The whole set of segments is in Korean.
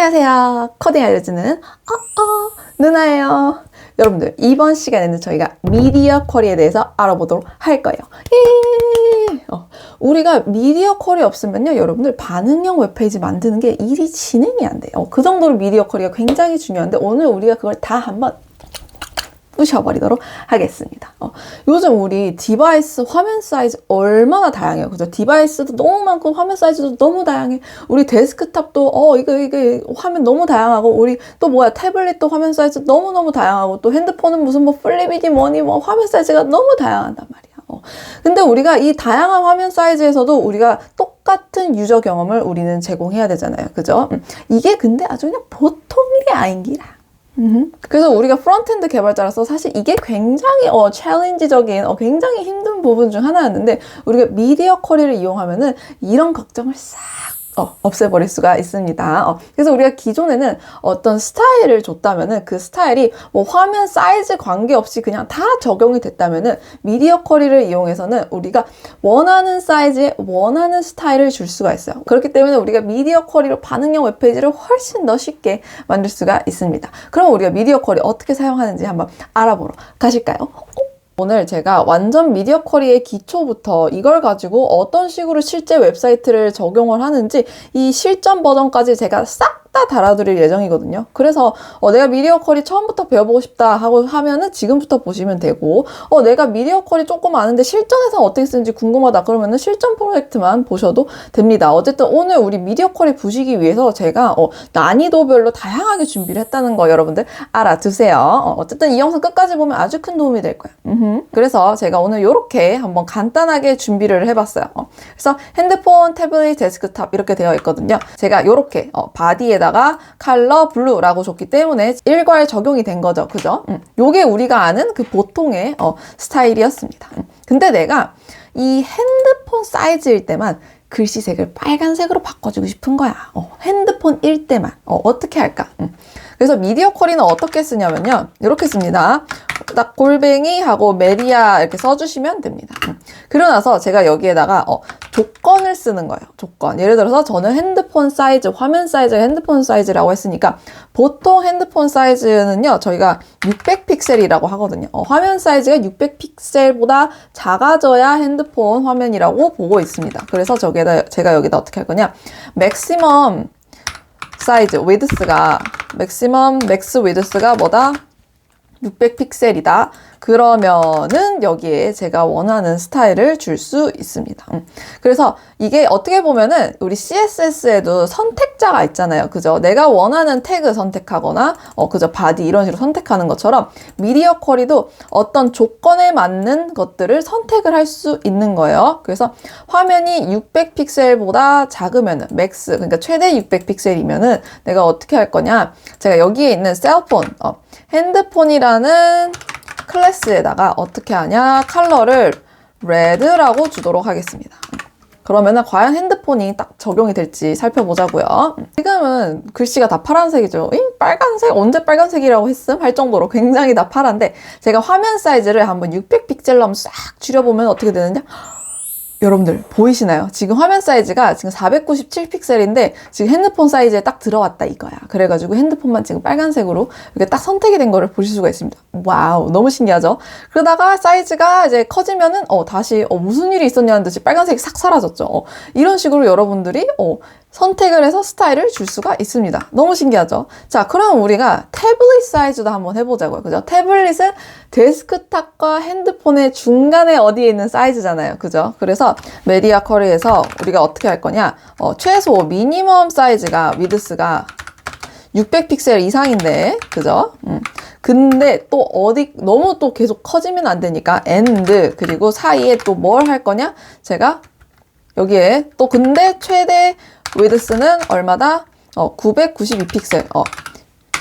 안녕하세요. 코딩 알려주는 누나예요. 여러분들, 이번 시간에는 저희가 미디어 쿼리에 대해서 알아보도록 할 거예요. 우리가 미디어 쿼리 없으면요, 여러분들 반응형 웹페이지 만드는 게 일이 진행이 안 돼요. 그 정도로 미디어 쿼리가 굉장히 중요한데 오늘 우리가 그걸 다 한번 부셔버리도록 하겠습니다. 요즘 우리 디바이스 화면 사이즈 얼마나 다양해요. 그죠? 디바이스도 너무 많고 화면 사이즈도 너무 다양해. 우리 데스크탑도 이거 화면 너무 다양하고, 우리 또 뭐야, 태블릿도 화면 사이즈 너무너무 다양하고, 또 핸드폰은 무슨 뭐 플립이니 뭐니 뭐 화면 사이즈가 너무 다양하단 말이야. 근데 우리가 이 다양한 화면 사이즈에서도 우리가 똑같은 유저 경험을 우리는 제공해야 되잖아요. 그죠? 이게 근데 아주 그냥 보통 일이 아닌기라. 그래서 우리가 프론트엔드 개발자라서 사실 이게 굉장히 챌린지적인 굉장히 힘든 부분 중 하나였는데, 우리가 미디어 쿼리를 이용하면은 이런 걱정을 싹 없애버릴 수가 있습니다. 그래서 우리가 기존에는 어떤 스타일을 줬다면은 그 스타일이 뭐 화면 사이즈 관계없이 그냥 다 적용이 됐다면은, 미디어 쿼리를 이용해서는 우리가 원하는 사이즈에 원하는 스타일을 줄 수가 있어요. 그렇기 때문에 우리가 미디어 쿼리로 반응형 웹페이지를 훨씬 더 쉽게 만들 수가 있습니다. 그럼 우리가 미디어 쿼리 어떻게 사용하는지 한번 알아보러 가실까요? 오늘 제가 완전 미디어 쿼리의 기초부터 이걸 가지고 어떤 식으로 실제 웹사이트를 적용을 하는지 이 실전 버전까지 제가 싹 다 달아드릴 예정이거든요. 그래서 내가 미디어 쿼리 처음부터 배워보고 싶다 하고 하면은 지금부터 보시면 되고, 내가 미디어 쿼리 조금 아는데 실전에서 어떻게 쓰는지 궁금하다 그러면은 실전 프로젝트만 보셔도 됩니다. 어쨌든 오늘 우리 미디어 쿼리 보시기 위해서 제가 난이도별로 다양하게 준비를 했다는 거 여러분들 알아두세요. 어쨌든 이 영상 끝까지 보면 아주 큰 도움이 될 거예요. 그래서 제가 오늘 이렇게 한번 간단하게 준비를 해봤어요. 그래서 핸드폰, 태블릿, 데스크탑 이렇게 되어 있거든요. 제가 이렇게 바디에다가 컬러 블루라고 줬기 때문에 일괄 적용이 된 거죠. 그죠? 요게 우리가 아는 그 보통의 스타일이었습니다. 근데 내가 이 핸드폰 사이즈일 때만 글씨색을 빨간색으로 바꿔주고 싶은 거야. 핸드폰일 때만. 어떻게 할까? 그래서 미디어 쿼리는 어떻게 쓰냐면요, 이렇게 씁니다. 딱 골뱅이 하고 메디아 이렇게 써주시면 됩니다. 그러고 나서 제가 여기에다가 조건을 쓰는 거예요. 조건. 예를 들어서 저는 핸드폰 사이즈, 화면 사이즈가 핸드폰 사이즈라고 했으니까 보통 핸드폰 사이즈는요, 저희가 600픽셀이라고 하거든요. 화면 사이즈가 600픽셀보다 작아져야 핸드폰 화면이라고 보고 있습니다. 그래서 제가 여기다 어떻게 할 거냐, 맥시멈 사이즈, 위드스가 맥스 위드스가 뭐다? 600픽셀이다. 그러면은 여기에 제가 원하는 스타일을 줄 수 있습니다. 그래서 이게 어떻게 보면은 우리 CSS에도 선택자가 있잖아요. 그죠? 내가 원하는 태그 선택하거나 그죠? 바디 이런 식으로 선택하는 것처럼 미디어 쿼리도 어떤 조건에 맞는 것들을 선택을 할 수 있는 거예요. 그래서 화면이 600픽셀보다 작으면은 맥스, 그러니까 최대 600픽셀이면은 내가 어떻게 할 거냐? 제가 여기에 있는 셀폰, 핸드폰이라는 클래스에다가 어떻게 하냐, 컬러를 레드라고 주도록 하겠습니다. 그러면은 과연 핸드폰이 딱 적용이 될지 살펴보자고요. 지금은 글씨가 다 파란색이죠. 빨간색? 언제 빨간색이라고 했음? 할 정도로 굉장히 다 파란데, 제가 화면 사이즈를 한번 600픽셀로 한번 싹 줄여보면 어떻게 되느냐? 여러분들 보이시나요? 지금 화면 사이즈가 지금 497픽셀인데 지금 핸드폰 사이즈에 딱 들어왔다 이거야. 그래가지고 핸드폰만 지금 빨간색으로 이렇게 딱 선택이 된 거를 보실 수가 있습니다. 와우, 너무 신기하죠? 그러다가 사이즈가 이제 커지면은 다시 무슨 일이 있었냐는 듯이 빨간색이 싹 사라졌죠. 이런 식으로 여러분들이 선택을 해서 스타일을 줄 수가 있습니다. 너무 신기하죠? 자, 그럼 우리가 태블릿 사이즈도 한번 해보자고요. 그죠? 태블릿은 데스크탑과 핸드폰의 중간에 어디에 있는 사이즈잖아요. 그죠? 그래서 메디어 쿼리에서 우리가 어떻게 할 거냐, 최소 미니멈 사이즈가 위드스가 600픽셀 이상인데, 그죠? 근데 또 너무 또 계속 커지면 안 되니까 and 그리고 사이에 또 뭘 할 거냐, 제가 여기에 또 근데 최대 위드스는 얼마다? 992픽셀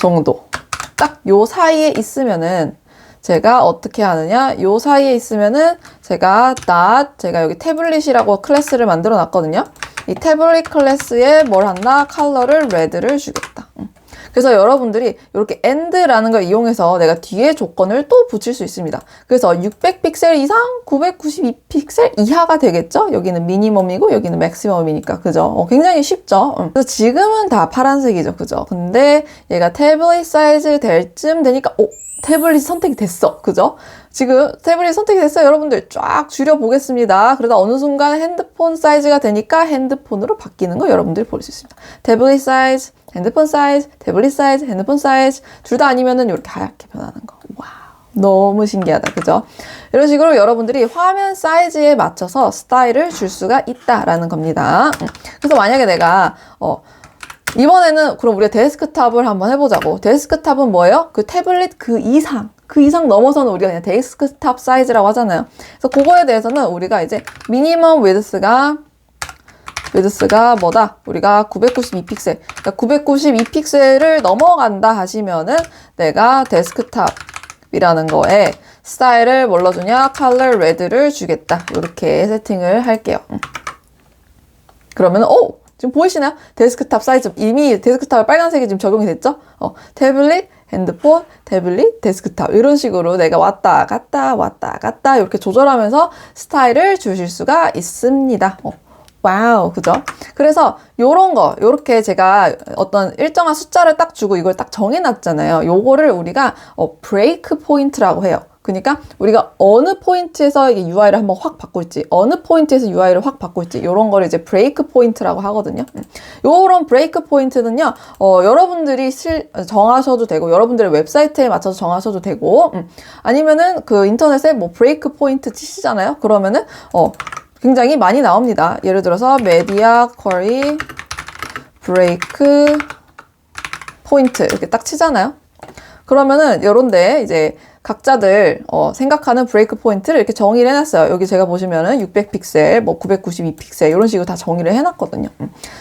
정도. 딱 요 사이에 있으면은 제가 어떻게 하느냐, 요 사이에 있으면은 제가 여기 태블릿이라고 클래스를 만들어 놨거든요. 이 태블릿 클래스에 뭘 한다? 컬러를 레드를 주겠다. 그래서 여러분들이 이렇게 AND라는 걸 이용해서 내가 뒤에 조건을 또 붙일 수 있습니다. 그래서 600픽셀 이상, 992픽셀 이하가 되겠죠? 여기는 미니멈이고 여기는 맥시멈이니까, 그죠? 굉장히 쉽죠? 그래서 지금은 다 파란색이죠, 그죠? 근데 얘가 태블릿 사이즈 될 쯤 되니까 태블릿 선택이 됐어. 그죠? 지금 태블릿 선택이 됐어요. 여러분들 쫙 줄여보겠습니다. 그러다 어느 순간 핸드폰 사이즈가 되니까 핸드폰으로 바뀌는 거 여러분들이 볼 수 있습니다. 태블릿 사이즈, 핸드폰 사이즈, 태블릿 사이즈, 핸드폰 사이즈 둘 다 아니면은 이렇게 하얗게 변하는 거. 와우. 너무 신기하다. 그죠? 이런 식으로 여러분들이 화면 사이즈에 맞춰서 스타일을 줄 수가 있다라는 겁니다. 그래서 만약에 내가 이번에는 그럼 우리가 데스크탑을 한번 해보자고. 데스크탑은 뭐예요? 그 태블릿 그 이상 넘어서는 우리가 그냥 데스크탑 사이즈라고 하잖아요. 그래서 그거에 대해서는 우리가 이제 미니멈 위드스가 뭐다? 우리가 992픽셀. 그러니까 992픽셀을 넘어간다 하시면은 내가 데스크탑이라는 거에 스타일을 뭘로 주냐? 컬러 레드를 주겠다. 이렇게 세팅을 할게요. 그러면은 지금 보이시나요? 데스크탑 사이즈 이미 데스크탑 빨간색이 지금 적용이 됐죠? 태블릿, 핸드폰, 태블릿, 데스크탑 이런 식으로 내가 왔다 갔다 이렇게 조절하면서 스타일을 주실 수가 있습니다. 와우, 그죠? 그래서 요렇게 제가 어떤 일정한 숫자를 딱 주고 이걸 딱 정해놨잖아요. 요거를 우리가 브레이크 포인트라고 해요. 그러니까 우리가 어느 포인트에서 이게 UI를 한번 확 바꿀지, 어느 포인트에서 UI를 확 바꿀지, 이런 거를 이제 브레이크 포인트라고 하거든요. 요런 브레이크 포인트는요, 여러분들이 정하셔도 되고, 여러분들의 웹사이트에 맞춰서 정하셔도 되고, 아니면은 그 인터넷에 뭐 브레이크 포인트 치시잖아요? 그러면은, 굉장히 많이 나옵니다. 예를 들어서, 메디아 쿼리 브레이크 포인트 이렇게 딱 치잖아요? 그러면은 요런데 이제 각자들 생각하는 브레이크 포인트를 이렇게 정의를 해놨어요. 여기 제가 보시면은 600픽셀, 뭐 992픽셀 이런 식으로 다 정의를 해놨거든요.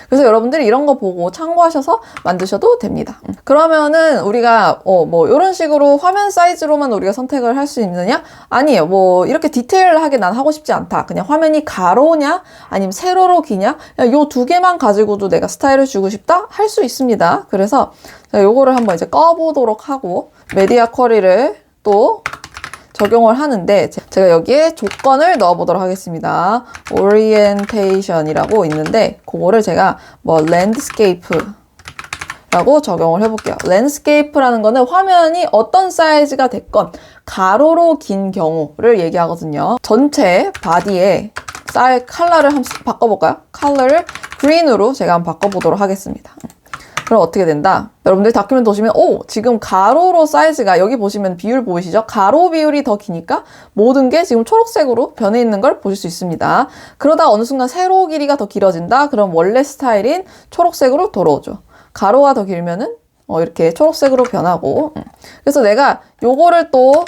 그래서 여러분들이 이런 거 보고 참고하셔서 만드셔도 됩니다. 그러면은 우리가 뭐 이런 식으로 화면 사이즈로만 우리가 선택을 할 수 있느냐? 아니에요. 뭐 이렇게 디테일하게 난 하고 싶지 않다. 그냥 화면이 가로냐? 아니면 세로로 기냐? 요 두 개만 가지고도 내가 스타일을 주고 싶다? 할 수 있습니다. 그래서 요거를 한번 이제 꺼보도록 하고 메디아 쿼리를 또 적용을 하는데 제가 여기에 조건을 넣어보도록 하겠습니다. 오리엔테이션이라고 있는데 그거를 제가 뭐 랜드스케이프라고 적용을 해볼게요. 랜드스케이프라는 거는 화면이 어떤 사이즈가 됐건 가로로 긴 경우를 얘기하거든요. 전체 바디에 컬러를 한번 바꿔볼까요? 컬러를 그린으로 제가 한번 바꿔보도록 하겠습니다. 그럼 어떻게 된다? 여러분들 다큐멘트 보시면 지금 가로로 사이즈가 여기 보시면 비율 보이시죠? 가로 비율이 더 기니까 모든 게 지금 초록색으로 변해 있는 걸 보실 수 있습니다. 그러다 어느 순간 세로 길이가 더 길어진다? 그럼 원래 스타일인 초록색으로 돌아오죠. 가로가 더 길면은 이렇게 초록색으로 변하고 그래서 내가 요거를 또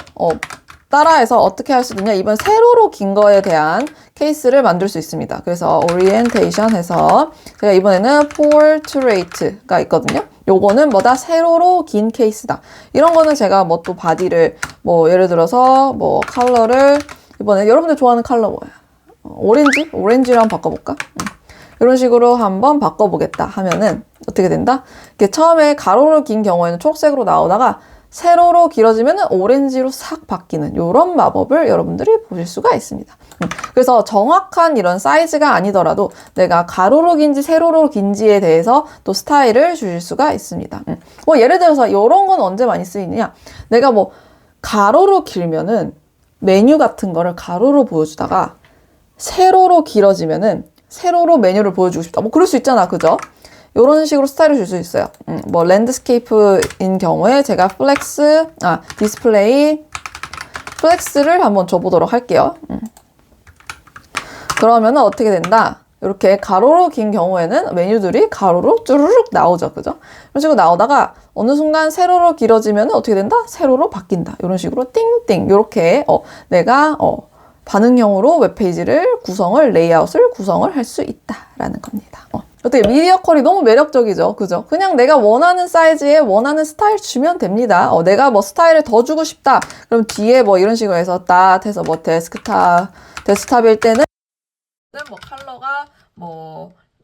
따라해서 어떻게 할 수 있느냐? 이번 세로로 긴 거에 대한 케이스를 만들 수 있습니다. 그래서 오리엔테이션 해서 제가 이번에는 포트레이트가 있거든요. 요거는 뭐다? 세로로 긴 케이스다. 이런 거는 제가 뭐 또 바디를 뭐 예를 들어서 뭐 컬러를 이번에 여러분들 좋아하는 컬러 뭐예요? 오렌지로 한번 바꿔볼까? 이런 식으로 한번 바꿔보겠다 하면은 어떻게 된다? 이렇게 처음에 가로로 긴 경우에는 초록색으로 나오다가 세로로 길어지면 오렌지로 싹 바뀌는 이런 마법을 여러분들이 보실 수가 있습니다. 그래서 정확한 이런 사이즈가 아니더라도 내가 가로로 긴지 세로로 긴지에 대해서 또 스타일을 주실 수가 있습니다. 뭐 예를 들어서 이런 건 언제 많이 쓰이느냐? 내가 뭐 가로로 길면은 메뉴 같은 거를 가로로 보여주다가 세로로 길어지면은 세로로 메뉴를 보여주고 싶다. 뭐 그럴 수 있잖아. 그죠? 이런 식으로 스타일을 줄 수 있어요. 뭐 랜드스케이프인 경우에 제가 디스플레이 플렉스를 한번 줘보도록 할게요. 그러면 어떻게 된다? 이렇게 가로로 긴 경우에는 메뉴들이 가로로 쭈르륵 나오죠. 그죠? 이런 식으로 나오다가 어느 순간 세로로 길어지면 어떻게 된다? 세로로 바뀐다. 이런 식으로 띵띵 이렇게 내가 반응형으로 웹페이지를 레이아웃을 구성을 할 수 있다라는 겁니다. 어떻게 미디어 컬이 너무 매력적이죠. 그죠? 그냥 내가 원하는 사이즈에 원하는 스타일 주면 됩니다. 내가 스타일을 더 주고 싶다. 그럼 뒤에 이런 식으로 해서 해서 데스크탑일 때는 컬러가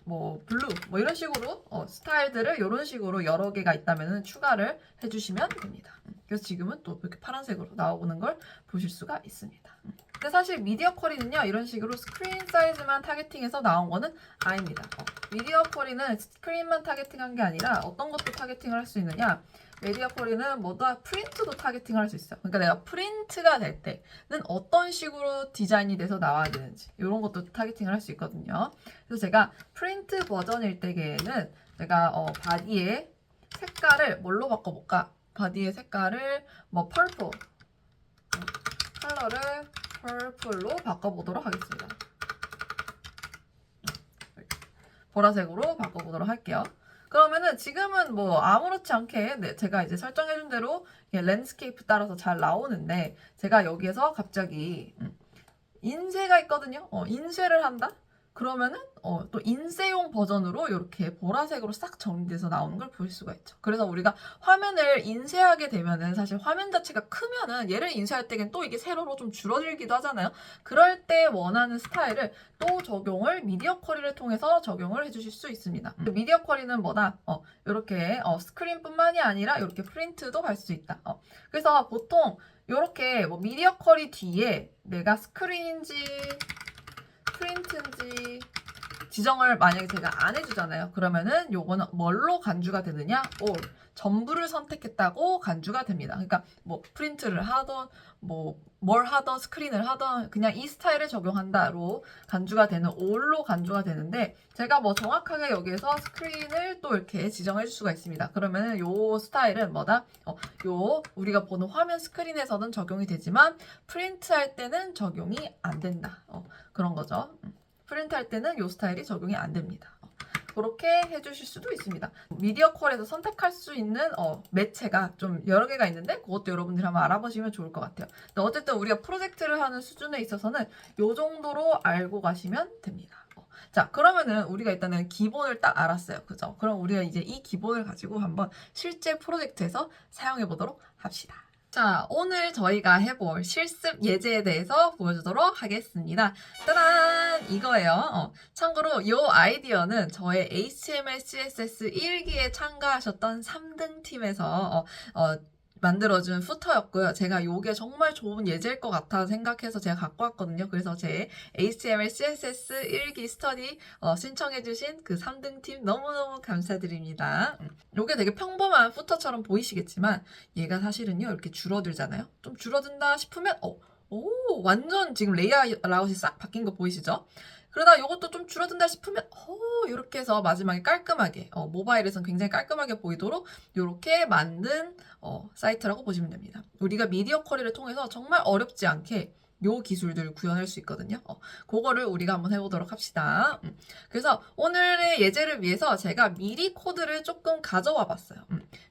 뭐 블루 뭐 이런 식으로 스타일들을 이런 식으로 여러 개가 있다면 추가를 해주시면 됩니다. 그래서 지금은 또 이렇게 파란색으로 나오는 걸 보실 수가 있습니다. 근데 사실 미디어 쿼리는요 이런 식으로 스크린 사이즈만 타겟팅해서 나온 거는 아닙니다. 미디어 쿼리는 스크린만 타겟팅한 게 아니라 어떤 것도 타겟팅을 할 수 있느냐, 미디어 쿼리는 뭐다 프린트도 타겟팅을 할 수 있어요. 그러니까 내가 프린트가 될 때는 어떤 식으로 디자인이 돼서 나와야 되는지 이런 것도 타겟팅을 할 수 있거든요. 그래서 제가 프린트 버전일 때에는 제가 바디의 색깔을 뭘로 바꿔볼까? 바디의 색깔을 뭐 펄플 컬러를 펄플로 바꿔보도록 하겠습니다. 보라색으로 바꿔보도록 할게요. 그러면은 지금은 뭐 아무렇지 않게 제가 이제 설정해준 대로 랜드스케이프 따라서 잘 나오는데, 제가 여기에서 갑자기 인쇄가 있거든요. 인쇄를 한다? 그러면은 또 인쇄용 버전으로 이렇게 보라색으로 싹 정리돼서 나오는 걸 볼 수가 있죠. 그래서 우리가 화면을 인쇄하게 되면은 사실 화면 자체가 크면은 얘를 인쇄할 때는 또 이게 세로로 좀 줄어들기도 하잖아요. 그럴 때 원하는 스타일을 또 적용을 미디어 쿼리를 통해서 적용을 해주실 수 있습니다. 미디어 쿼리는 뭐다? 이렇게 스크린뿐만이 아니라 이렇게 프린트도 할 수 있다. 그래서 보통 이렇게 뭐 미디어 쿼리 뒤에 내가 스크린인지 프린트인지 지정을 만약에 제가 안 해주잖아요. 그러면은 요거는 뭘로 간주가 되느냐? all. 전부를 선택했다고 간주가 됩니다. 그러니까 뭐 프린트를 하던 뭐 뭘 하던 스크린을 하던 그냥 이 스타일을 적용한다로 간주가 되는 all로 간주가 되는데, 제가 뭐 정확하게 여기에서 스크린을 또 이렇게 지정해 줄 수가 있습니다. 그러면은 요 스타일은 뭐다? 요 우리가 보는 화면 스크린에서는 적용이 되지만 프린트 할 때는 적용이 안 된다. 그런 거죠. 프린트 할 때는 요 스타일이 적용이 안 됩니다. 그렇게 해주실 수도 있습니다. 미디어 퀄에서 선택할 수 있는 매체가 좀 여러 개가 있는데 그것도 여러분들이 한번 알아보시면 좋을 것 같아요. 근데 어쨌든 우리가 프로젝트를 하는 수준에 있어서는 요 정도로 알고 가시면 됩니다. 자, 그러면은 우리가 일단은 기본을 딱 알았어요. 그죠? 그럼 우리가 이제 이 기본을 가지고 한번 실제 프로젝트에서 사용해 보도록 합시다. 자, 오늘 저희가 해볼 실습 예제에 대해서 보여주도록 하겠습니다. 짜란! 이거예요. 참고로 이 아이디어는 저의 HTML, CSS 1기에 참가하셨던 3등 팀에서 만들어준 후터였고요. 제가 이게 정말 좋은 예제일 것 같아 생각해서 제가 갖고 왔거든요. 그래서 제 HTML, CSS 1기 스터디 신청해주신 그 3등 팀 너무너무 감사드립니다. 이게 되게 평범한 후터처럼 보이시겠지만 얘가 사실은요 이렇게 줄어들잖아요. 좀 줄어든다 싶으면 오 완전 지금 레이아웃이 싹 바뀐 거 보이시죠? 그러다 이것도 좀 줄어든다 싶으면 이렇게 해서 마지막에 깔끔하게 모바일에서는 굉장히 깔끔하게 보이도록 이렇게 만든 사이트라고 보시면 됩니다. 우리가 미디어 쿼리를 통해서 정말 어렵지 않게 요 기술들 구현할 수 있거든요. 그거를 우리가 한번 해보도록 합시다. 그래서 오늘의 예제를 위해서 제가 미리 코드를 조금 가져와 봤어요.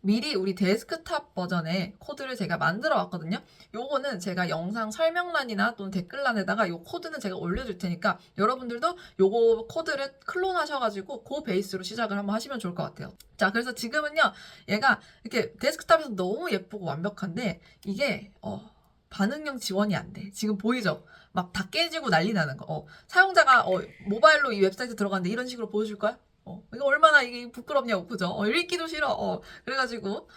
미리 우리 데스크탑 버전의 코드를 제가 만들어 왔거든요. 요거는 제가 영상 설명란이나 또는 댓글란에다가 요 코드는 제가 올려줄 테니까 여러분들도 요거 코드를 클론 하셔가지고 그 베이스로 시작을 한번 하시면 좋을 것 같아요. 자, 그래서 지금은요 얘가 이렇게 데스크탑에서 너무 예쁘고 완벽한데 이게 반응형 지원이 안 돼. 지금 보이죠? 막 다 깨지고 난리 나는 거. 사용자가 모바일로 이 웹사이트 들어갔는데 이런 식으로 보여줄 거야? 이거 얼마나 이게 부끄럽냐고, 그죠? 읽기도 싫어. 그래가지고,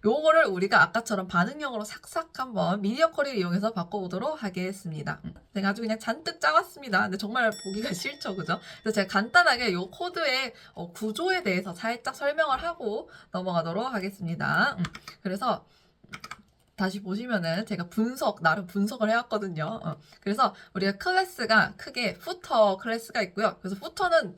요거를 우리가 아까처럼 반응형으로 삭삭 한번 미디어 쿼리를 이용해서 바꿔보도록 하겠습니다. 제가 아주 그냥 잔뜩 짜왔습니다. 근데 정말 보기가 싫죠, 그죠? 그래서 제가 간단하게 요 코드의 구조에 대해서 살짝 설명을 하고 넘어가도록 하겠습니다. 그래서, 다시 보시면은 제가 나름 분석을 해왔거든요. 그래서 우리가 클래스가 크게 후터 클래스가 있고요. 그래서 후터는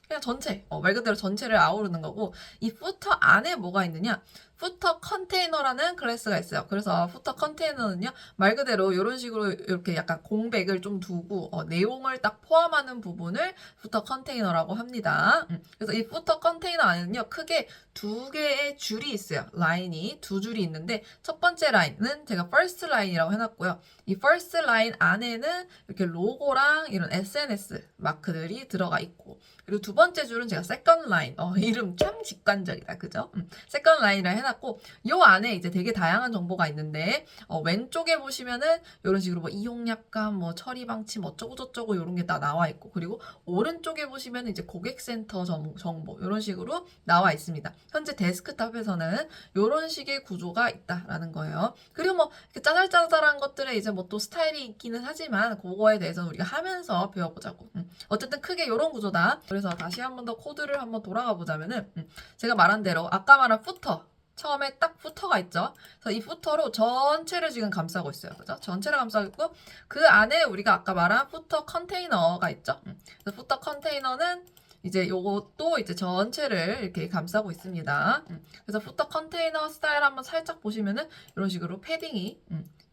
그냥 전체, 말 그대로 전체를 아우르는 거고, 이 후터 안에 뭐가 있느냐? 후터 컨테이너라는 클래스가 있어요. 그래서 후터 컨테이너는요, 말 그대로 이런 식으로 이렇게 약간 공백을 좀 두고, 내용을 딱 포함하는 부분을 후터 컨테이너라고 합니다. 그래서 이 후터 컨테이너 안에는요, 크게 두 개의 줄이 있어요. 라인이 두 줄이 있는데, 첫 번째 라인은 제가 first 라인이라고 해놨고요. 이 first 라인 안에는 이렇게 로고랑 이런 SNS 마크들이 들어가 있고, 그리고 두 번째 줄은 제가 second 라인, 이름 참 직관적이다, 그죠? second 라인이라 해놨 해놨고 요 안에 이제 되게 다양한 정보가 있는데 왼쪽에 보시면은 이런 식으로 뭐 이용약관, 뭐 처리 방침 어쩌고 저쩌고 이런 게 다 나와 있고 그리고 오른쪽에 보시면 이제 고객센터 정보 이런 식으로 나와 있습니다. 현재 데스크탑에서는 이런 식의 구조가 있다라는 거예요. 그리고 뭐 짜잘짜잘한 것들에 이제 뭐 또 스타일이 있기는 하지만 그거에 대해서는 우리가 하면서 배워보자고. 어쨌든 크게 이런 구조다. 그래서 다시 한 번 더 코드를 한번 돌아가 보자면은 제가 말한 대로 아까 말한 푸터 처음에 딱 푸터가 있죠. 그래서 이 푸터로 전체를 지금 감싸고 있어요. 그죠? 전체를 감싸고 있고 그 안에 우리가 아까 말한 푸터 컨테이너가 있죠. 그래서 푸터 컨테이너는 이제 요것도 이제 전체를 이렇게 감싸고 있습니다. 그래서 푸터 컨테이너 스타일 한번 살짝 보시면은 이런 식으로 패딩이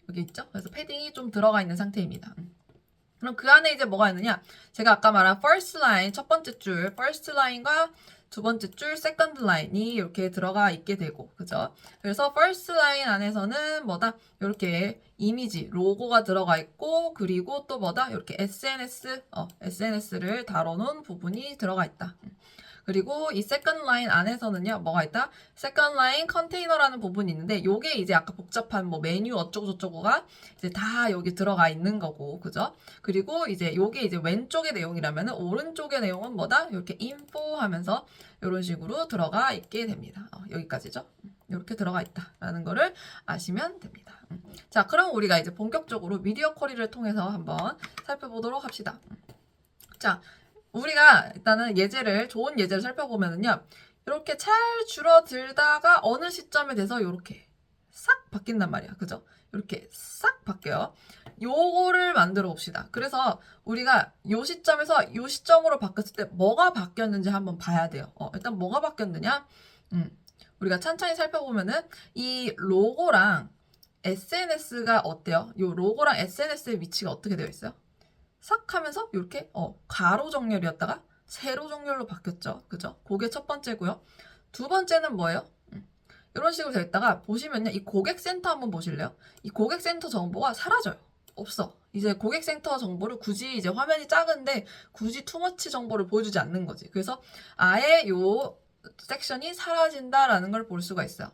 여기 있죠. 그래서 패딩이 좀 들어가 있는 상태입니다. 그럼 그 안에 이제 뭐가 있느냐? 제가 아까 말한 first line 첫 번째 줄, first line과 두 번째 줄, second line이 이렇게 들어가 있게 되고, 그죠? 그래서 first line 안에서는 뭐다? 이렇게 이미지, 로고가 들어가 있고, 그리고 또 뭐다? 이렇게 SNS를 다뤄놓은 부분이 들어가 있다. 그리고 이 second line 안에서는요, 뭐가 있다? second line 컨테이너라는 부분이 있는데, 요게 이제 아까 복잡한 뭐 메뉴 어쩌고저쩌고가 이제 다 여기 들어가 있는 거고, 그죠? 그리고 이제 요게 이제 왼쪽의 내용이라면은 오른쪽의 내용은 뭐다? 이렇게 info 하면서 이런 식으로 들어가 있게 됩니다. 여기까지죠? 이렇게 들어가 있다라는 거를 아시면 됩니다. 자, 그럼 우리가 이제 본격적으로 미디어 쿼리를 통해서 한번 살펴보도록 합시다. 자, 우리가 일단은 좋은 예제를 살펴보면은요, 이렇게 잘 줄어들다가 어느 시점에 돼서 이렇게 싹 바뀐단 말이야. 그죠? 이렇게 싹 바뀌어요. 요거를 만들어 봅시다. 그래서 우리가 요 시점에서 요 시점으로 바뀌었을 때 뭐가 바뀌었는지 한번 봐야 돼요. 일단 뭐가 바뀌었느냐? 우리가 천천히 살펴보면은 이 로고랑 SNS가 어때요? 요 로고랑 SNS의 위치가 어떻게 되어 있어요? 싹 하면서 이렇게 가로 정렬이었다가 세로 정렬로 바뀌었죠. 그죠? 그게 첫 번째고요. 두 번째는 뭐예요? 이런 식으로 되어 있다가 보시면요. 이 고객센터 한번 보실래요? 이 고객센터 정보가 사라져요. 없어. 이제 고객센터 정보를 굳이 이제 화면이 작은데 굳이 투머치 정보를 보여주지 않는 거지. 그래서 아예 요 섹션이 사라진다라는 걸 볼 수가 있어요.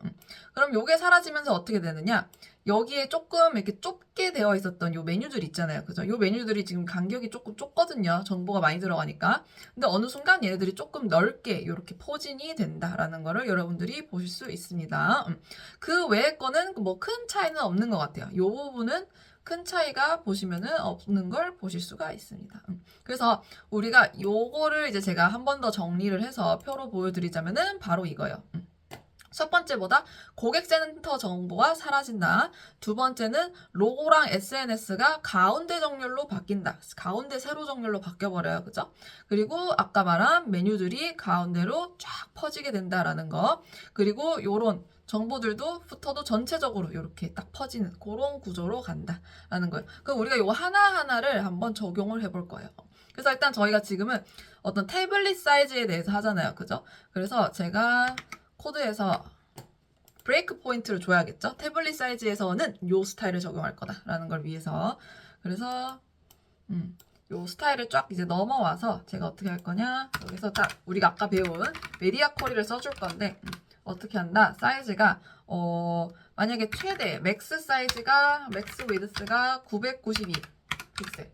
그럼 요게 사라지면서 어떻게 되느냐? 여기에 조금 이렇게 좁게 되어 있었던 요 메뉴들 있잖아요. 그죠? 요 메뉴들이 지금 간격이 조금 좁거든요. 정보가 많이 들어가니까. 근데 어느 순간 얘네들이 조금 넓게 이렇게 포진이 된다라는 거를 여러분들이 보실 수 있습니다. 그 외의 거는 뭐 큰 차이는 없는 것 같아요. 요 부분은 큰 차이가 보시면은 없는 걸 보실 수가 있습니다. 그래서 우리가 요거를 이제 제가 한 번 더 정리를 해서 표로 보여드리자면은 바로 이거예요. 첫 번째보다 고객센터 정보가 사라진다. 두 번째는 로고랑 SNS가 가운데 정렬로 바뀐다. 가운데 세로 정렬로 바뀌어버려요. 그죠? 그리고 아까 말한 메뉴들이 가운데로 쫙 퍼지게 된다라는 거. 그리고 요런 정보들도 푸터도 전체적으로 이렇게 딱 퍼지는 그런 구조로 간다라는 거예요. 그럼 우리가 요거 하나하나를 한번 적용을 해볼 거예요. 그래서 일단 저희가 지금은 어떤 태블릿 사이즈에 대해서 하잖아요. 그죠? 그래서 제가 코드에서 브레이크 포인트를 줘야겠죠? 태블릿 사이즈에서는 요 스타일을 적용할 거다라는 걸 위해서. 그래서 요 스타일을 쫙 이제 넘어와서 제가 어떻게 할 거냐? 여기서 딱 우리가 아까 배운 메디아 쿼리를 써줄 건데 어떻게 한다? 사이즈가 만약에 최대 맥스 사이즈가 맥스 위드스가 992 픽셀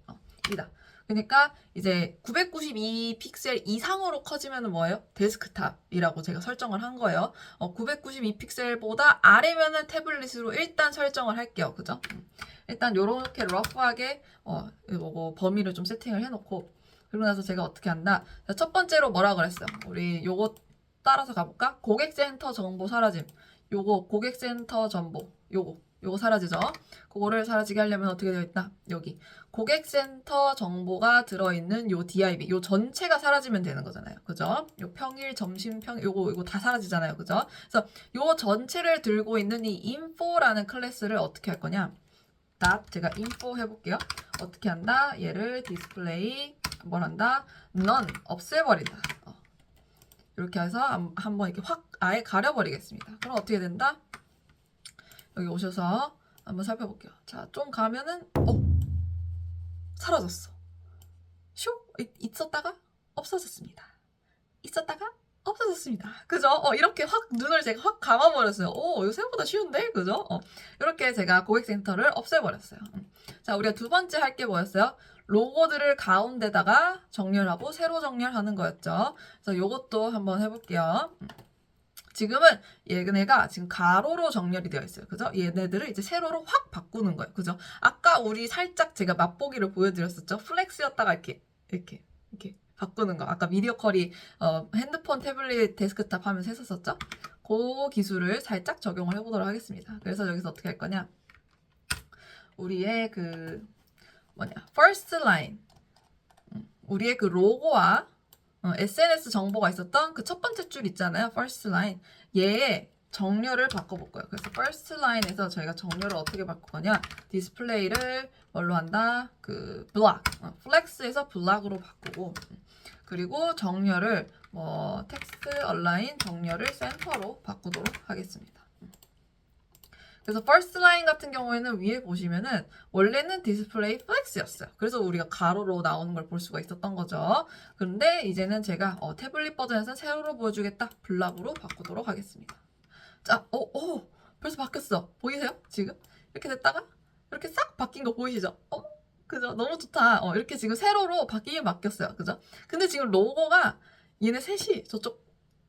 이다. 그러니까 이제 992 픽셀 이상으로 커지면 뭐예요? 데스크탑이라고 제가 설정을 한 거예요. 992 픽셀보다 아래면은 태블릿으로 일단 설정을 할게요. 그죠? 일단 요렇게 러프하게 요거 범위를 좀 세팅을 해놓고 그리고 나서 제가 어떻게 한다? 첫 번째로 뭐라 그랬어요? 우리 요거 따라서 가볼까? 고객센터 정보 사라짐. 요거 고객센터 정보 요거 사라지죠? 그거를 사라지게 하려면 어떻게 되어 있다? 여기 고객센터 정보가 들어있는 요 DIB 요 전체가 사라지면 되는 거잖아요. 그죠? 요 평일, 점심, 요거 다 사라지잖아요. 그죠? 그래서 요 전체를 들고 있는 이 info라는 클래스를 어떻게 할 거냐? 제가 info 해볼게요. 어떻게 한다? 얘를 display 뭘 한다? none 없애버린다. 이렇게 해서 한번 이렇게 확 아예 가려버리겠습니다. 그럼 어떻게 된다? 여기 오셔서 한번 살펴볼게요. 자, 좀 가면은 사라졌어. 있었다가 없어졌습니다. 있었다가 없어졌습니다. 그죠? 이렇게 확 눈을 제가 확 감아버렸어요. 이거 생각보다 쉬운데? 그죠? 이렇게 제가 고객센터를 없애버렸어요. 자, 우리가 두 번째 할 게 뭐였어요? 로고들을 가운데다가 정렬하고 세로 정렬하는 거였죠. 그래서 요것도 한번 해볼게요. 지금은 얘네가 지금 가로로 정렬이 되어 있어요. 그죠? 얘네들을 이제 세로로 확 바꾸는 거예요. 그죠? 아까 우리 살짝 제가 맛보기를 보여드렸었죠? 플렉스였다가 이렇게 바꾸는 거. 아까 미디어 컬이 핸드폰, 태블릿, 데스크탑 하면서 했었었죠? 그 기술을 살짝 적용을 해보도록 하겠습니다. 그래서 여기서 어떻게 할 거냐? 우리의 first line. 우리의 그 로고와 SNS 정보가 있었던 그 첫 번째 줄 있잖아요. first line. 얘의 정렬을 바꿔볼 거예요. 그래서 first line에서 저희가 정렬을 어떻게 바꿀 거냐? 디스플레이를 뭘로 한다? 블락. 플렉스에서 블락으로 바꾸고, 그리고 정렬을 텍스트 얼라인 정렬을 센터로 바꾸도록 하겠습니다. 그래서 first line 같은 경우에는 위에 보시면은 원래는 디스플레이 플렉스였어요. 그래서 우리가 가로로 나오는 걸 볼 수가 있었던 거죠. 그런데 이제는 제가 태블릿 버전에서는 세로로 보여주겠다. 블락으로 바꾸도록 하겠습니다. 자, 벌써 바뀌었어. 보이세요? 지금? 이렇게 됐다가 이렇게 싹 바뀐 거 보이시죠? 그죠? 너무 좋다. 이렇게 지금 세로로 바뀌긴 바뀌었어요. 그죠? 근데 지금 로고가 얘네 셋이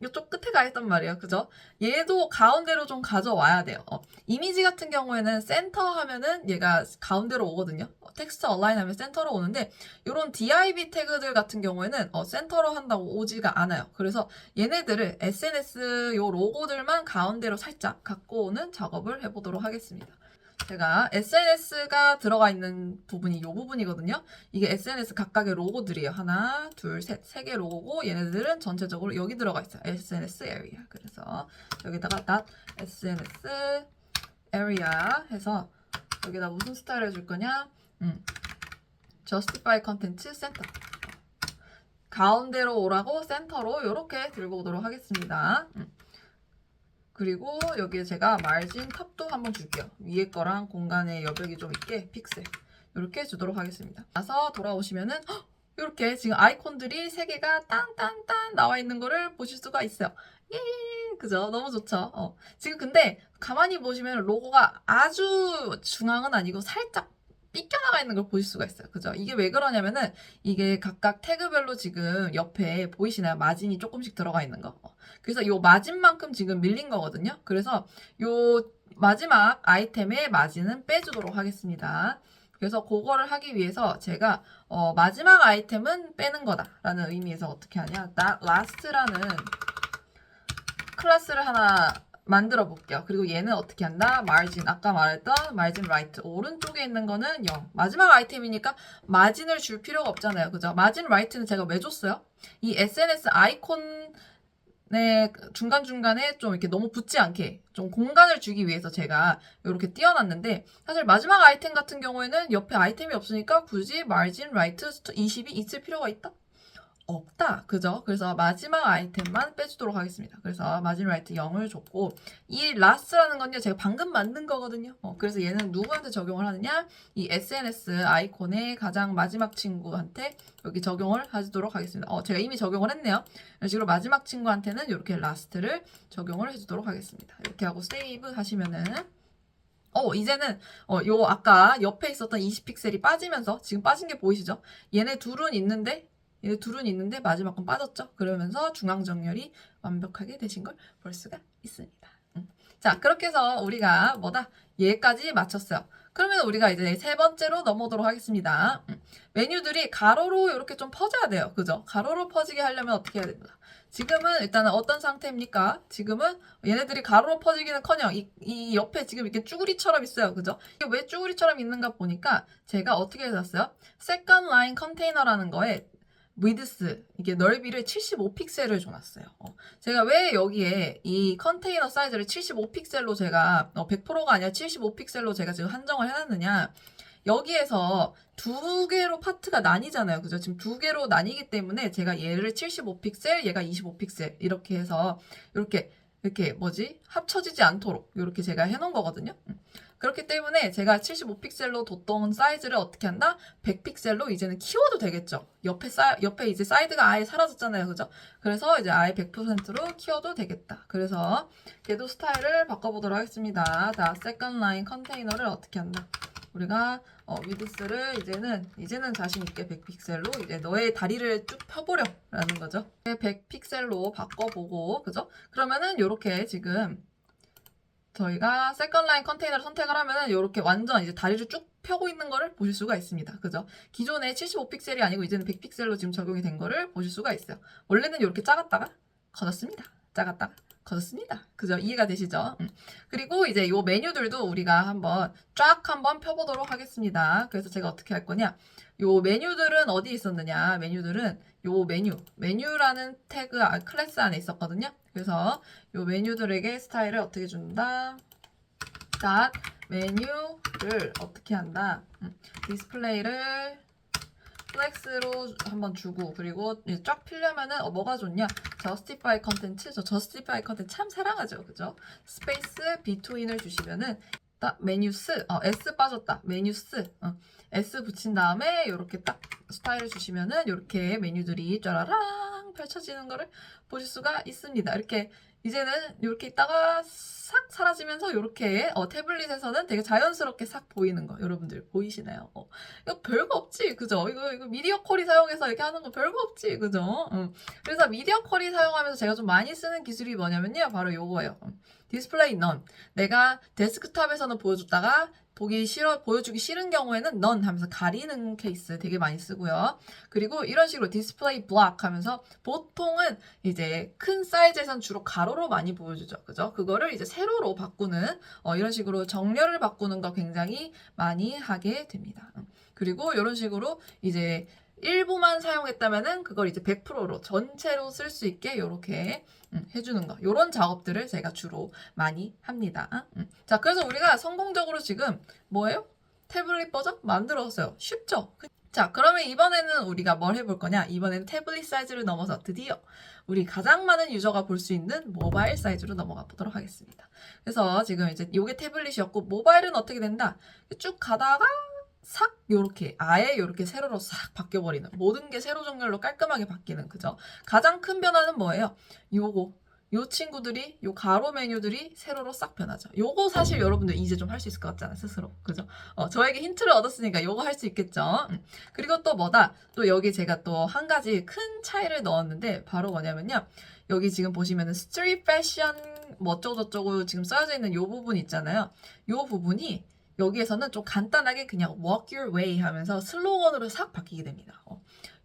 이쪽 끝에 가 있단 말이에요. 그죠? 얘도 가운데로 좀 가져와야 돼요. 이미지 같은 경우에는 센터 하면은 얘가 가운데로 오거든요. 텍스트 얼라인 하면 센터로 오는데 이런 div 태그들 같은 경우에는 센터로 한다고 오지가 않아요. 그래서 얘네들을 SNS 요 로고들만 가운데로 살짝 갖고 오는 작업을 해보도록 하겠습니다. 제가 SNS가 들어가 있는 부분이 이 부분이거든요. 이게 SNS 각각의 로고들이에요. 하나, 둘, 셋. 세 개 로고고 얘네들은 전체적으로 여기 들어가 있어요. SNS area. 그래서 여기다가 .sns area 해서 여기다 무슨 스타일 해줄 거냐? justify content center. 가운데로 오라고 센터로 이렇게 들고 오도록 하겠습니다. 그리고 여기에 제가 마진 탑도 한번 줄게요. 위에 거랑 공간의 여백이 좀 있게 픽셀 이렇게 주도록 하겠습니다. 나서 돌아오시면은 이렇게 지금 아이콘들이 3개가 딴딴딴 나와 있는 거를 보실 수가 있어요. 예, 그죠? 너무 좋죠? 지금 근데 가만히 보시면 로고가 아주 중앙은 아니고 살짝 삐껴나가 있는 걸 보실 수가 있어요. 그죠? 이게 왜 그러냐면은 이게 각각 태그별로 지금 옆에 보이시나요? 마진이 조금씩 들어가 있는 거. 그래서 요 마진만큼 지금 밀린 거거든요. 그래서 요 마지막 아이템의 마진은 빼주도록 하겠습니다. 그래서 그거를 하기 위해서 제가 마지막 아이템은 빼는 거다라는 의미에서 어떻게 하냐? last라는 클래스를 하나 만들어 볼게요. 그리고 얘는 어떻게 한다? margin. 아까 말했던 margin right. 오른쪽에 있는 거는 0. 마지막 아이템이니까 마진을 줄 필요가 없잖아요. 그죠? margin right는 제가 왜 줬어요? 이 SNS 아이콘의 중간중간에 좀 이렇게 너무 붙지 않게 좀 공간을 주기 위해서 제가 이렇게 띄워놨는데 사실 마지막 아이템 같은 경우에는 옆에 아이템이 없으니까 굳이 margin right 20이 있을 필요가 있다? 없다. 그죠? 그래서 마지막 아이템만 빼주도록 하겠습니다. 그래서 마진 라이트 0을 줬고 이 last라는 건요. 제가 방금 만든 거거든요. 그래서 얘는 누구한테 적용을 하느냐? 이 SNS 아이콘의 가장 마지막 친구한테 여기 적용을 하도록 하겠습니다. 제가 이미 적용을 했네요. 이런 식으로 마지막 친구한테는 이렇게 last를 적용을 해주도록 하겠습니다. 이렇게 하고 세이브 하시면은 이제는 요 아까 옆에 있었던 20픽셀이 빠지면서 지금 빠진 게 보이시죠? 얘네 둘은 있는데 마지막 건 빠졌죠? 그러면서 중앙 정렬이 완벽하게 되신 걸 볼 수가 있습니다. 자, 그렇게 해서 우리가 얘까지 마쳤어요. 그러면 우리가 이제 세 번째로 넘어오도록 하겠습니다. 메뉴들이 가로로 이렇게 좀 퍼져야 돼요. 그죠? 가로로 퍼지게 하려면 어떻게 해야 됩니까? 지금은 일단은 어떤 상태입니까? 지금은 얘네들이 가로로 퍼지기는커녕 이 옆에 지금 이렇게 쭈구리처럼 있어요. 그죠? 이게 왜 쭈구리처럼 있는가 보니까 제가 어떻게 해놨어요? Second Line Container라는 거에 위드스, 이게 넓이를 75픽셀을 줘놨어요. 제가 왜 여기에 이 컨테이너 사이즈를 75픽셀로 제가 100%가 아니라 75픽셀로 제가 지금 한정을 해놨느냐? 여기에서 두 개로 파트가 나뉘잖아요. 그죠? 지금 두 개로 나뉘기 때문에 제가 얘를 75픽셀, 얘가 25픽셀 이렇게 해서 이렇게 이렇게 합쳐지지 않도록 이렇게 제가 해놓은 거거든요. 그렇기 때문에 제가 75픽셀로 뒀던 사이즈를 어떻게 한다? 100픽셀로 이제는 키워도 되겠죠. 옆에 이제 사이드가 아예 사라졌잖아요. 그죠? 그래서 이제 아예 100%로 키워도 되겠다. 그래서 걔도 스타일을 바꿔보도록 하겠습니다. 자, 세컨 라인 컨테이너를 어떻게 한다? 우리가 위드스를 이제는 자신 있게 100픽셀로 이제 너의 다리를 쭉 펴보려 라는 거죠. 100픽셀로 바꿔보고, 그죠? 그러면은 이렇게 지금 저희가 세컨 라인 컨테이너를 선택을 하면은 이렇게 완전 이제 다리를 쭉 펴고 있는 거를 보실 수가 있습니다. 그죠? 기존에 75픽셀이 아니고 이제는 100픽셀로 지금 적용이 된 거를 보실 수가 있어요. 원래는 이렇게 작았다가 커졌습니다. 작았다가 커졌습니다. 그죠? 이해가 되시죠? 그리고 이제 요 메뉴들도 우리가 한번 한번 펴보도록 하겠습니다. 그래서 제가 어떻게 할 거냐? 요 메뉴들은 어디 있었느냐? 메뉴들은 요 메뉴라는 태그 클래스 안에 있었거든요. 그래서 요 메뉴들에게 스타일을 어떻게 준다? 메뉴를 어떻게 한다? 디스플레이를 플렉스로 한번 주고, 그리고 쫙 피려면은 뭐가 좋냐? justify 컨텐츠. 저 justify 컨텐츠 참 사랑하죠. 그죠? 스페이스 between을 주시면은 딱 메뉴스, S 빠졌다. 메뉴스, S 붙인 다음에 이렇게 딱 스타일을 주시면은 이렇게 메뉴들이 쫘라랑 펼쳐지는 거를 보실 수가 있습니다. 이렇게 이제는 이렇게 있다가 싹 사라지면서 이렇게 태블릿에서는 되게 자연스럽게 싹 보이는 거 여러분들 보이시나요? 이거 별거 없지, 그죠? 이거 미디어 쿼리 사용해서 이렇게 하는 거 별거 없지, 그죠? 그래서 미디어 쿼리 사용하면서 제가 좀 많이 쓰는 기술이 뭐냐면요, 바로 요거예요. 디스플레이 넌. 내가 데스크탑에서는 보여줬다가 보여주기 싫은 경우에는 넌 하면서 가리는 케이스 되게 많이 쓰고요. 그리고 이런 식으로 디스플레이 블록 하면서 보통은 이제 큰 사이즈에선 주로 가로로 많이 보여주죠. 그죠? 그거를 이제 세로로 바꾸는 이런 식으로 정렬을 바꾸는 거 굉장히 많이 하게 됩니다. 그리고 이런 식으로 이제 일부만 사용했다면은 그걸 이제 100%로 전체로 쓸 수 있게 이렇게 해주는 거, 이런 작업들을 제가 주로 많이 합니다. 자, 그래서 우리가 성공적으로 지금 뭐예요? 태블릿 버전 만들었어요. 쉽죠? 자, 그러면 이번에는 우리가 뭘 해볼 거냐? 이번에는 태블릿 사이즈를 넘어서 드디어 우리 가장 많은 유저가 볼 수 있는 모바일 사이즈로 넘어가 보도록 하겠습니다. 그래서 지금 이제 요게 태블릿이었고, 모바일은 어떻게 된다? 쭉 가다가 싹 요렇게 아예 요렇게 세로로 싹 바뀌어버리는, 모든 게 세로 정렬로 깔끔하게 바뀌는, 그죠? 가장 큰 변화는 뭐예요? 요 친구들이, 요 가로 메뉴들이 세로로 싹 변하죠. 요거 사실 여러분들 이제 좀 할 수 있을 것 같잖아요, 스스로. 그죠? 저에게 힌트를 얻었으니까 요거 할 수 있겠죠? 그리고 또 뭐다? 또 여기 제가 또 한 가지 큰 차이를 넣었는데, 바로 뭐냐면요. 여기 지금 보시면은 스트릿 패션 뭐 어쩌고저쩌고 지금 써져 있는 요 부분 있잖아요. 요 부분이 여기에서는 좀 간단하게 그냥 walk your way 하면서 슬로건으로 싹 바뀌게 됩니다.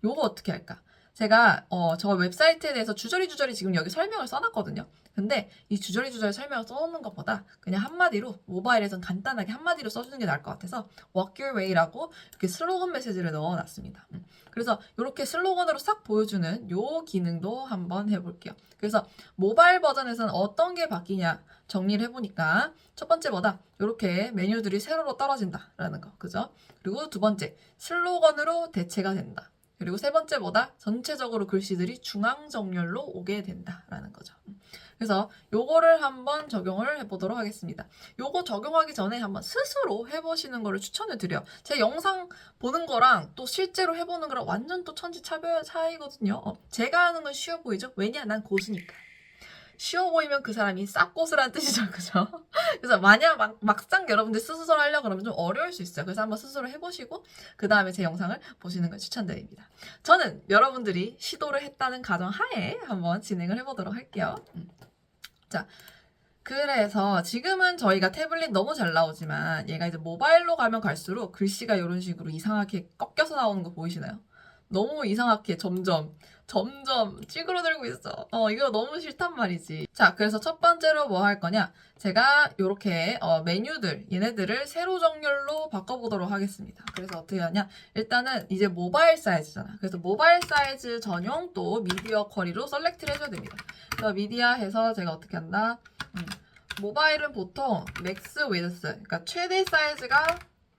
요거 어떻게 할까? 제가 저 웹사이트에 대해서 주저리 지금 여기 설명을 써놨거든요. 근데 이 주저리 설명을 써놓는 것보다 그냥 한마디로 모바일에선 간단하게 한마디로 써주는 게 나을 것 같아서 walk your way라고 이렇게 슬로건 메시지를 넣어놨습니다. 그래서 이렇게 슬로건으로 싹 보여주는 요 기능도 한번 해볼게요. 그래서 모바일 버전에서는 어떤 게 바뀌냐 정리를 해보니까 첫 번째 뭐다? 이렇게 메뉴들이 세로로 떨어진다라는 거, 그죠? 그리고 두 번째, 슬로건으로 대체가 된다. 그리고 세 번째 뭐다? 전체적으로 글씨들이 중앙 정렬로 오게 된다라는 거죠. 그래서 요거를 한번 적용을 해보도록 하겠습니다. 요거 적용하기 전에 한번 스스로 해보시는 거를 추천을 드려요. 제 영상 보는 거랑 또 실제로 해보는 거랑 완전 또 천지 차이거든요. 제가 하는 건 쉬워 보이죠? 왜냐? 난 고수니까. 쉬워 보이면 그 사람이 쌉고수라는 뜻이죠. 그죠? 그래서 만약 막상 여러분들 스스로 하려고 그러면 좀 어려울 수 있어요. 그래서 한번 스스로 해보시고 그 다음에 제 영상을 보시는 걸 추천드립니다. 저는 여러분들이 시도를 했다는 가정하에 한번 진행을 해보도록 할게요. 자, 그래서 지금은 저희가 태블릿 너무 잘 나오지만 얘가 이제 모바일로 가면 갈수록 글씨가 이런 식으로 이상하게 꺾여서 나오는 거 보이시나요? 너무 이상하게 점점 찌그러들고 있어. 이거 너무 싫단 말이지. 자, 그래서 첫 번째로 뭐 할 거냐? 제가 이렇게 메뉴들, 얘네들을 세로 정렬로 바꿔보도록 하겠습니다. 그래서 어떻게 하냐? 일단은 이제 모바일 사이즈잖아. 그래서 모바일 사이즈 전용 또 미디어 쿼리로 셀렉트를 해줘야 됩니다. 그래서 미디어 해서 제가 어떻게 한다? 모바일은 보통 맥스 위드스, 그러니까 최대 사이즈가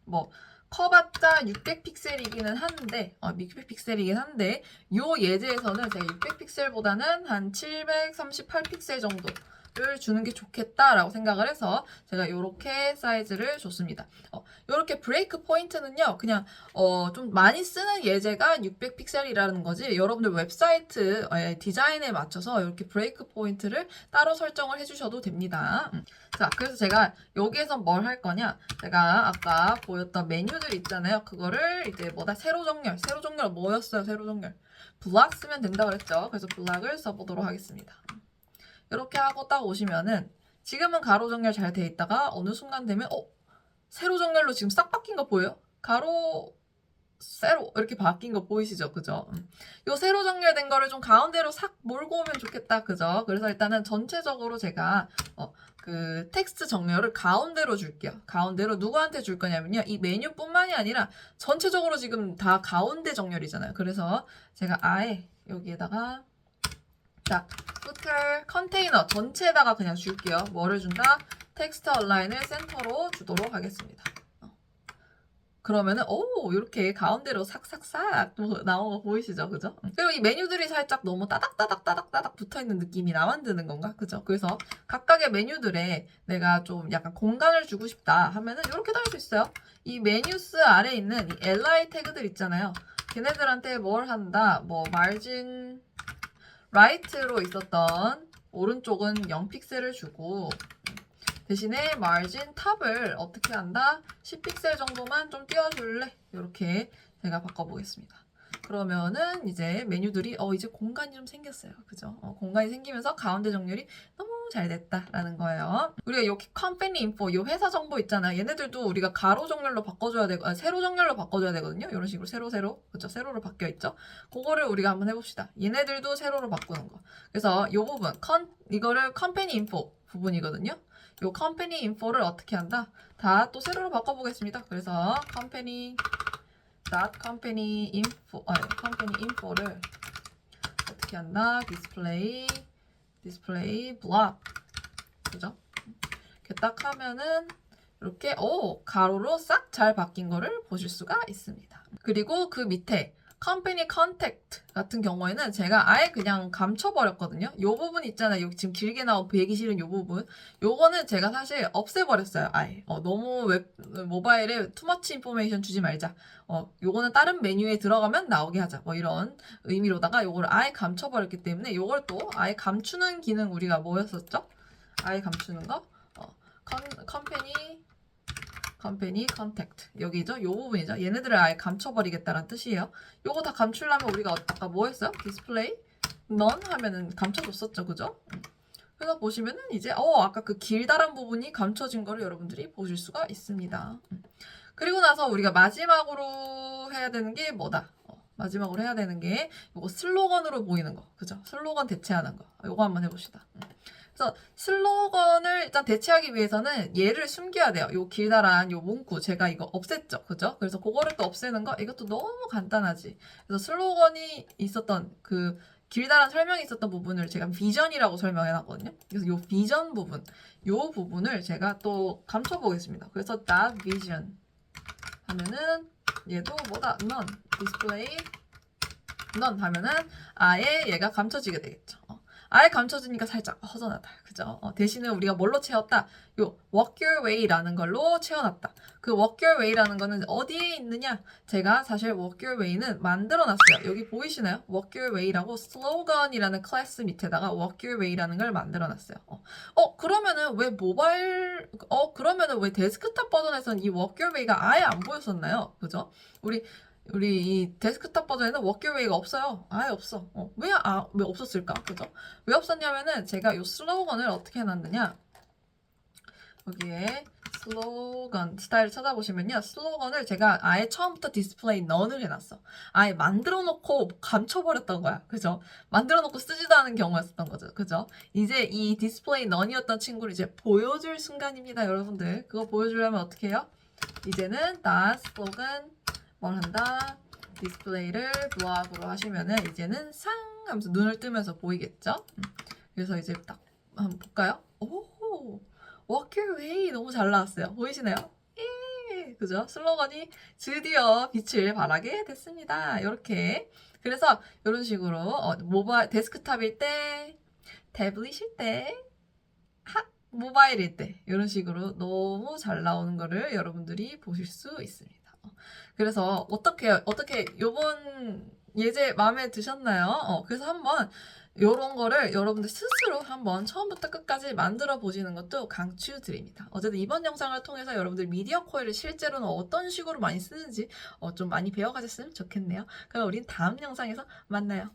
뭐 커봤자 600픽셀이기는 한데 600픽셀이긴 한데 요 예제에서는 제가 600픽셀보다는 한 738픽셀 정도 주는 게 좋겠다라고 생각을 해서 제가 이렇게 사이즈를 줬습니다. 이렇게 브레이크 포인트는요, 그냥 좀 많이 쓰는 예제가 600픽셀이라는 거지, 여러분들 웹사이트 디자인에 맞춰서 이렇게 브레이크 포인트를 따로 설정을 해주셔도 됩니다. 자, 그래서 제가 여기에서 뭘 할 거냐, 제가 아까 보였던 메뉴들 있잖아요. 그거를 이제 세로 정렬 뭐였어요? 세로 정렬 블락 쓰면 된다고 그랬죠. 그래서 블락을 써보도록 하겠습니다. 이렇게 하고 딱 오시면은 지금은 가로 정렬 잘 돼 있다가 어느 순간 되면 세로 정렬로 지금 싹 바뀐 거 보여요? 가로 세로 이렇게 바뀐 거 보이시죠? 그죠? 요 세로 정렬된 거를 좀 가운데로 싹 몰고 오면 좋겠다. 그죠? 그래서 일단은 전체적으로 제가 그 텍스트 정렬을 가운데로 줄게요. 가운데로 누구한테 줄 거냐면요, 이 메뉴뿐만이 아니라 전체적으로 지금 다 가운데 정렬이잖아요. 그래서 제가 아예 여기에다가 자, footer 컨테이너 전체에다가 그냥 줄게요. 뭐를 준다? 텍스트 얼라인을 센터로 주도록 하겠습니다. 그러면은 이렇게 가운데로 삭삭삭 나온 거 보이시죠? 그죠? 그리고 이 메뉴들이 살짝 너무 따닥따닥 붙어있는 느낌이 나만 드는 건가? 그죠? 그래서 각각의 메뉴들에 내가 좀 약간 공간을 주고 싶다 하면은 이렇게 도 할 수 있어요. 이 메뉴스 아래에 있는 이 li 태그들 있잖아요. 걔네들한테 뭘 한다? 마진 라이트로 있었던 오른쪽은 0픽셀을 주고, 대신에 마진 탑을 어떻게 한다? 10픽셀 정도만 좀 띄워줄래? 이렇게 제가 바꿔보겠습니다. 그러면은 이제 메뉴들이 이제 공간이 좀 생겼어요. 그죠? 공간이 생기면서 가운데 정렬이 너무 잘 됐다라는 거예요. 우리가 여기 컴퍼니 인포, 이 회사 정보 있잖아요. 얘네들도 우리가 가로 정렬로 바꿔줘야 되고, 세로 정렬로 바꿔줘야 되거든요. 이런 식으로 세로, 그죠? 세로로 바뀌어 있죠? 그거를 우리가 한번 해봅시다. 얘네들도 세로로 바꾸는 거. 그래서 이 부분, 이거를 컴퍼니 인포 부분이거든요. 요 컴퍼니 인포를 어떻게 한다? 다 또 세로로 바꿔보겠습니다. 그래서 컴퍼니 인포를 어떻게 한다? 디스플레이 블록, 그죠? 이렇게 딱 하면은 이렇게 가로로 싹 잘 바뀐 거를 보실 수가 있습니다. 그리고 그 밑에 컴퍼니 컨택트 같은 경우에는 제가 아예 그냥 감춰버렸거든요. 요 부분 있잖아요. 여기 지금 길게 나온 보기 싫은 요 부분. 요거는 제가 사실 없애버렸어요. 아예. 너무 모바일에 투머치 인포메이션 주지 말자. 요거는 다른 메뉴에 들어가면 나오게 하자. 이런 의미로다가 요거를 아예 감춰버렸기 때문에 요걸 또 아예 감추는 기능 우리가 뭐였었죠? 아예 감추는 거? 컴퍼니 컨택트 여기죠? 요 부분이죠. 얘네들을 아예 감춰버리겠다는 뜻이에요. 요거 다 감추려면 우리가 아까 뭐 했어요? 디스플레이 넌 하면은 감춰줬었죠, 그죠? 그래서 보시면은 이제 아까 그 길다란 부분이 감춰진 거를 여러분들이 보실 수가 있습니다. 그리고 나서 우리가 마지막으로 해야 되는 게 뭐다? 마지막으로 해야 되는 게 요거 슬로건으로 보이는 거, 그죠? 슬로건 대체하는 거. 요거 한번 해봅시다. 그래서 슬로건을 일단 대체하기 위해서는 얘를 숨겨야 돼요. 요 길다란 요 문구 제가 이거 없앴죠, 그죠? 그래서 그거를 또 없애는 거, 이것도 너무 간단하지. 그래서 슬로건이 있었던 그 길다란 설명이 있었던 부분을 제가 비전이라고 설명해놨거든요. 그래서 요 비전 부분, 요 부분을 제가 또 감춰보겠습니다. 그래서 that vision 하면은 얘도 뭐다? none display none 하면은 아예 얘가 감춰지게 되겠죠. 아예 감춰지니까 살짝 허전하다. 그죠? 대신에 우리가 뭘로 채웠다? 요 walk your way라는 걸로 채워놨다. 그 walk your way라는 거는 어디에 있느냐? 제가 사실 walk your way는 만들어놨어요. 여기 보이시나요? walk your way라고 slogan이라는 클래스 밑에다가 walk your way라는 걸 만들어놨어요. 그러면은 그러면은 왜 데스크탑 버전에서는 이 walk your way가 아예 안 보였었나요? 그죠? 우리 이 데스크탑 버전에는 워크웨이가 없어요. 아예 없어. 왜 없었을까? 그죠? 왜 없었냐면은 제가 이 슬로건을 어떻게 해놨느냐. 여기에 슬로건 스타일 찾아보시면요. 슬로건을 제가 아예 처음부터 디스플레이 넌을 해놨어. 아예 만들어 놓고 감춰버렸던 거야. 그죠? 만들어 놓고 쓰지도 않은 경우였었던 거죠. 그죠? 이제 이 디스플레이 넌이었던 친구를 이제 보여줄 순간입니다. 여러분들. 그거 보여주려면 어떻게 해요? 이제는 슬로건 뭘 한다? 디스플레이를 블록으로 하시면은 이제는 상 하면서 눈을 뜨면서 보이겠죠? 그래서 이제 딱 한번 볼까요? 오, walk your way 너무 잘 나왔어요. 보이시나요? 예, 그죠? 슬로건이 드디어 빛을 발하게 됐습니다. 이렇게. 그래서 이런 식으로 모바일 데스크탑일 때, 태블릿일 때, 모바일일 때 이런 식으로 너무 잘 나오는 거를 여러분들이 보실 수 있습니다. 그래서 어떻게 요번 예제 마음에 드셨나요? 그래서 한번 요런 거를 여러분들 스스로 한번 처음부터 끝까지 만들어 보시는 것도 강추드립니다. 어쨌든 이번 영상을 통해서 여러분들 미디어 코일을 실제로는 어떤 식으로 많이 쓰는지 좀 많이 배워가셨으면 좋겠네요. 그럼 우린 다음 영상에서 만나요.